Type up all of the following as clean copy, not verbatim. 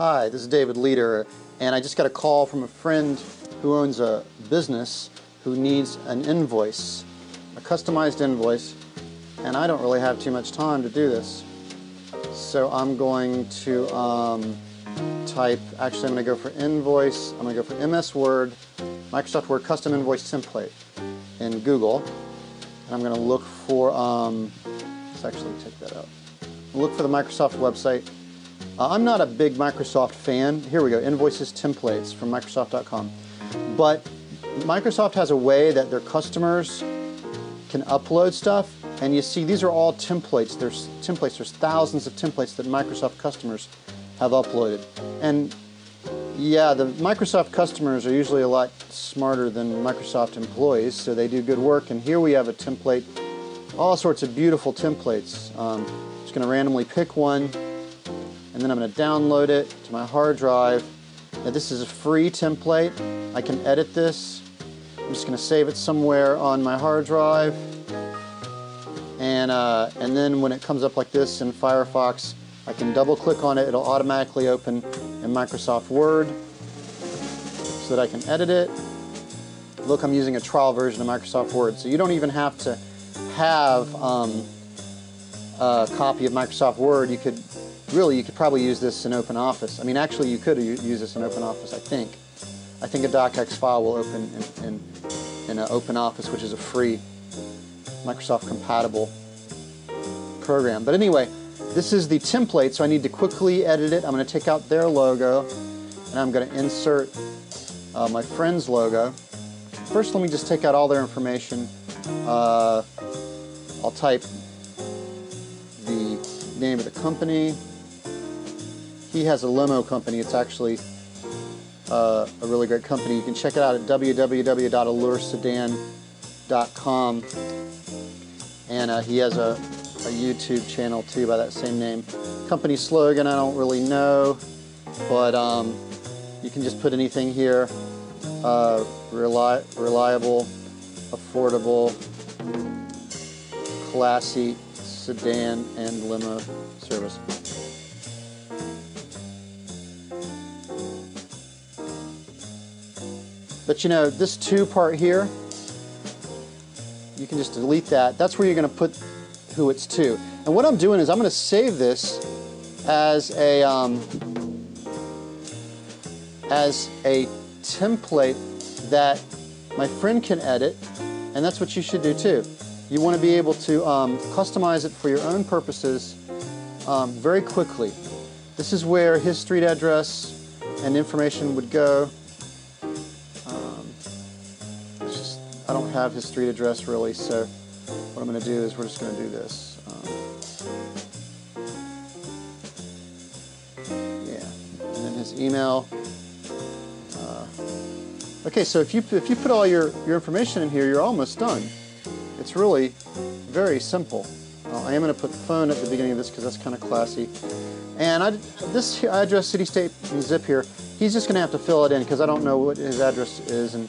Hi, this is David Leader, and I just got a call from a friend who owns a business who needs an invoice, a customized invoice, and I don't really have too much time to do this. So I'm going to actually I'm going to go for invoice, I'm going to go for MS Word, Microsoft Word Custom Invoice Template in Google, and I'm going to look for, let's actually take that out, look for the Microsoft website. I'm not a big Microsoft fan. Here we go, Invoices Templates from Microsoft.com. But Microsoft has a way that their customers can upload stuff, and you see these are all templates. There's thousands of templates that Microsoft customers have uploaded. And yeah, the Microsoft customers are usually a lot smarter than Microsoft employees, so they do good work. And here we have a template, all sorts of beautiful templates. Just going to randomly pick one, and then I'm going to download it to my hard drive. Now this is a free template. I can edit this. I'm just going to save it somewhere on my hard drive. And then when it comes up like this in Firefox, I can double click on it. It'll automatically open in Microsoft Word so that I can edit it. Look, I'm using a trial version of Microsoft Word, so you don't even have to have a copy of Microsoft Word. You could probably use this in OpenOffice. I mean, actually, you could use this in OpenOffice, I think. I think a docx file will open in OpenOffice, which is a free Microsoft compatible program. But anyway, this is the template, so I need to quickly edit it. I'm going to take out their logo, and I'm going to insert my friend's logo. First, let me just take out all their information. I'll type the name of the company. He has a limo company. It's actually a really great company. You can check it out at www.alluresedan.com. And he has a YouTube channel too by that same name. Company slogan, I don't really know, but you can just put anything here. Reliable, affordable, classy sedan and limo service. But you know, this to part here, you can just delete that. That's where you're going to put who it's to. And what I'm doing is I'm going to save this as a template that my friend can edit, and that's what you should do too. You want to be able to customize it for your own purposes very quickly. This is where his street address and information would go. I don't have his street address really, so what I'm going to do is we're just going to do this. Yeah, and then his email. Okay, so if you put all your information in here, you're almost done. It's really very simple. I am going to put phone at the beginning of this because that's kind of classy. And this address, city, state, and zip here, he's just going to have to fill it in because I don't know what his address is. And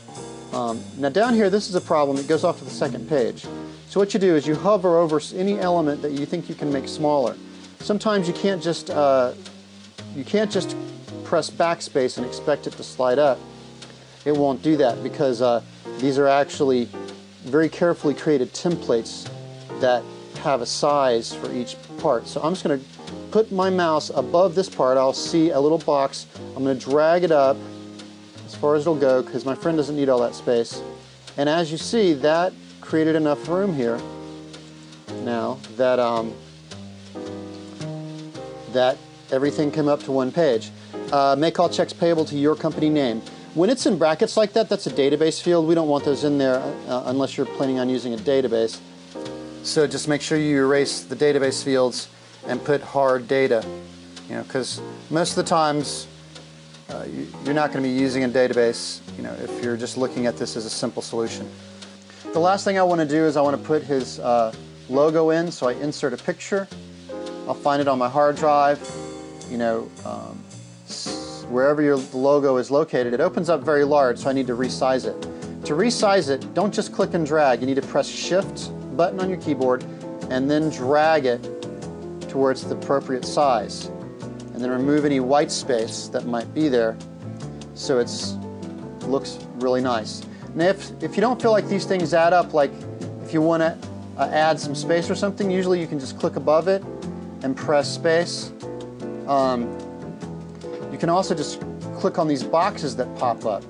now down here, this is a problem. It goes off to the second page. So what you do is you hover over any element that you think you can make smaller. Sometimes you can't just press backspace and expect it to slide up. It won't do that because these are actually very carefully created templates that have a size for each part. So I'm just going to put my mouse above this part. I'll see a little box. I'm going to drag it up as far as it'll go because my friend doesn't need all that space. And as you see, that created enough room here now that that everything came up to one page. Make all checks payable to your company name. When it's in brackets like that, that's a database field. We don't want those in there unless you're planning on using a database. So just make sure you erase the database fields and put hard data, you know, because most of the times you're not going to be using a database, you know, if you're just looking at this as a simple solution. The last thing I want to do is I want to put his logo in, so I insert a picture. I'll find it on my hard drive, you know, wherever your logo is located. It opens up very large, so I need to resize it. To resize it, don't just click and drag. You need to press Shift button on your keyboard and then drag it to where it's the appropriate size. and then remove any white space that might be there, so it looks really nice. Now if you don't feel like these things add up, like if you want to add some space or something, usually you can just click above it and press space. You can also just click on these boxes that pop up.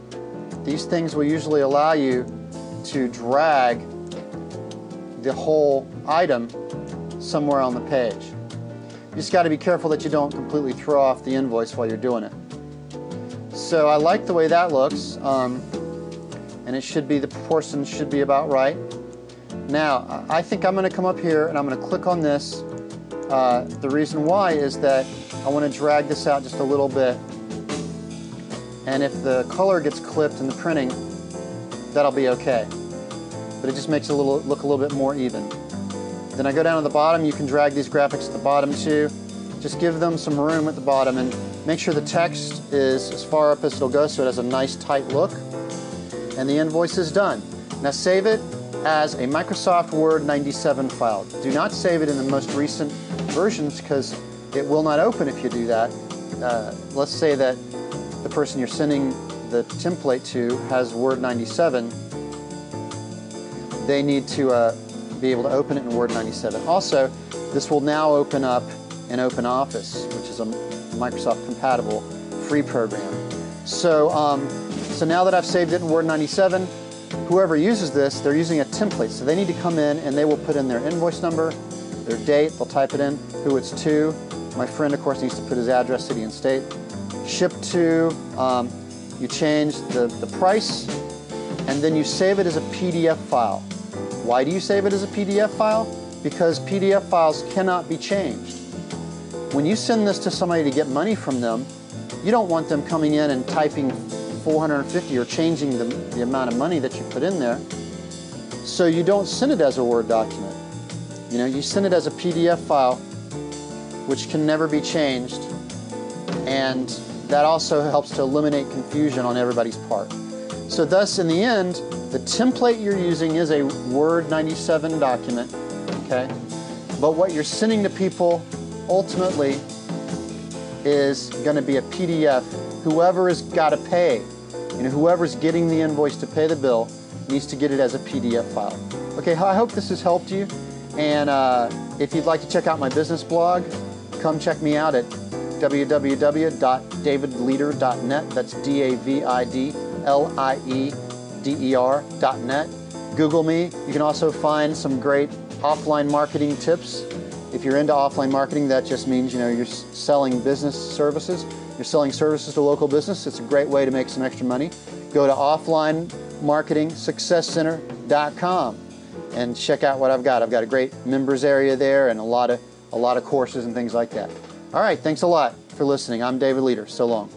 These things will usually allow you to drag the whole item somewhere on the page. You just got to be careful that you don't completely throw off the invoice while you're doing it. So I like the way that looks, and it should be, the proportions should be about right. Now I think I'm going to come up here and I'm going to click on this. The reason why is that I want to drag this out just a little bit, and if the color gets clipped in the printing, that'll be okay. But it just makes it look a little bit more even. Then I go down to the bottom. You can drag these graphics at the bottom too. Just give them some room at the bottom and make sure the text is as far up as it'll go so it has a nice tight look. And the invoice is done. Now save it as a Microsoft Word 97 file. Do not save it in the most recent versions because it will not open if you do that. Let's say that the person you're sending the template to has Word 97. They need to be able to open it in Word 97. Also, this will now open up in OpenOffice, which is a Microsoft compatible free program. So, so now that I've saved it in Word 97, whoever uses this, they're using a template. So they need to come in and they will put in their invoice number, their date, they'll type it in, who it's to. My friend, of course, needs to put his address, city, and state. Ship to, you change the price, and then you save it as a PDF file. Why do you save it as a PDF file? Because PDF files cannot be changed. When you send this to somebody to get money from them, you don't want them coming in and typing 450 or changing the amount of money that you put in there. So you don't send it as a Word document. You know, you send it as a PDF file, which can never be changed, and that also helps to eliminate confusion on everybody's part. So thus, in the end, the template you're using is a Word 97 document, okay? But what you're sending to people ultimately is going to be a PDF. Whoever has got to pay, you know, whoever's getting the invoice to pay the bill needs to get it as a PDF file. Okay, I hope this has helped you, and if you'd like to check out my business blog, come check me out at www.davidlieder.net. That's DAVIDLIEDER.net. Google me. You can also find some great offline marketing tips. If you're into offline marketing, that just means, you know, you're selling business services. You're selling services to local business. It's a great way to make some extra money. Go to offlinemarketingsuccesscenter.com and check out what I've got. I've got a great members area there and a lot of courses and things like that. All right, thanks a lot for listening. I'm David Lieder. So long.